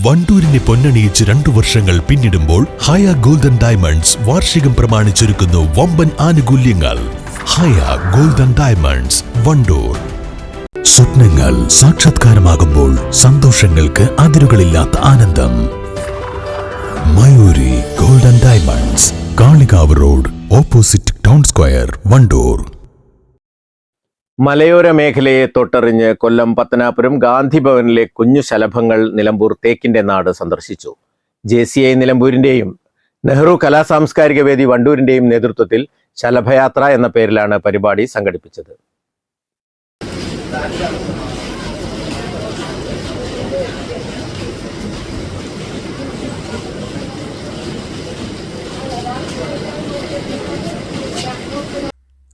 വണ്ടൂരിനെ പൊന്നണിയിച്ച് 2 വർഷങ്ങൾ പിന്നിടുമ്പോൾ ഹയ golden diamonds വാർഷികം പ്രമാണിച്ചൊരുക്കുന്നു വമ്പൻ ആനുകൂല്യങ്ങൾ. ഹയ ഗോൾഡൻ ഡയമണ്ട്സ്, വണ്ടൂർ. സ്വപ്നങ്ങൾ സാക്ഷാത്കാരമാകുമ്പോൾ സന്തോഷങ്ങൾക്ക് അതിരുകളില്ലാത്ത ആനന്ദം. Mayuri golden diamonds, Kalikavu road, opposite town square, Wandoor. മലയോര മേഖലയെ തൊട്ടറിഞ്ഞ് കൊല്ലം പത്തനാപുരം ഗാന്ധി ഭവനിലെ കുഞ്ഞു ശലഭങ്ങൾ നിലമ്പൂർ തേക്കിന്റെ നാട് സന്ദർശിച്ചു. JCI നിലമ്പൂരിന്റെയും നെഹ്റു കലാസാംസ്കാരിക വേദി വണ്ടൂരിന്റെയും നേതൃത്വത്തിൽ ശലഭയാത്ര എന്ന പേരിലാണ് പരിപാടി സംഘടിപ്പിച്ചത്.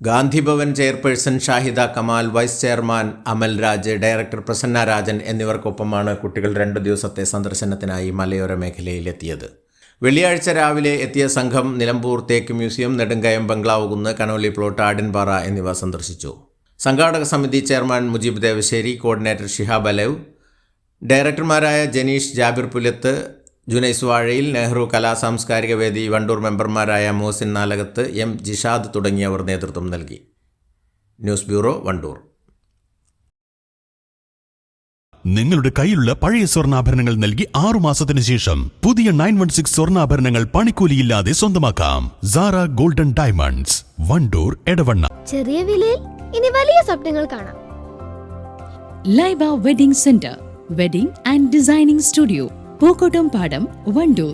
Gandhi Bhavan chairperson Shahida Kamal, vice chairman Amal Raj, director Prasanna Rajan എന്നിവർക്കൊപ്പമാണ് കുട്ടികൾ 2 ദിവസത്തെ സന്ദർശനത്തിനായി മലയോര മേഖലയിലെത്തിയത്. വെള്ളിയാഴ്ച രാവിലെ എത്തിയ സംഘം നിലമ്പൂർ തേക്ക് മ്യൂസിയം, നെടുങ്കയം ബംഗ്ലാവ് കുന്ന്, കനോലി പ്ലോട്ട്, ആടിൻപാറ എന്നിവ സന്ദർശിച്ചു. സംഘാടക സമിതി ചെയർമാൻ മുജീബ് ദേവശ്ശേരി, കോർഡിനേറ്റർ ഷിഹാബ് അലവ്, ഡയറക്ടർമാരായ ജനീഷ് ജാബിർ പുലത്ത്, ജുനൈസ് വാഴയിൽ, നെഹ്റു കലാസാംസ്കാരിക വേദി വണ്ടൂർ മെമ്പർമാരായ മോസിൻ നാലകത്ത്, M ജിഷാദ് തുടങ്ങിയവർ നേതൃത്വം നൽകി. News bureau, Wandoor. നിങ്ങളുടെ കയ്യിലുള്ള പഴയ സ്വർണ്ണാഭരണങ്ങൾ നൽകി 6 മാസത്തിന് ശേഷം പുതിയ 916 സ്വർണ്ണാഭരണങ്ങൾ പണിക്കൂലിയില്ലാതെ സ്വന്തമാക്കാം. Sara golden diamonds, Wandoor, Edavanna. ചെറിയ വിലയിൽ ഇനി വലിയ സ്വപ്നങ്ങൾ കാണാം. Laiba wedding centre, wedding and designing studio, Pookkottam Padam, Wandoor.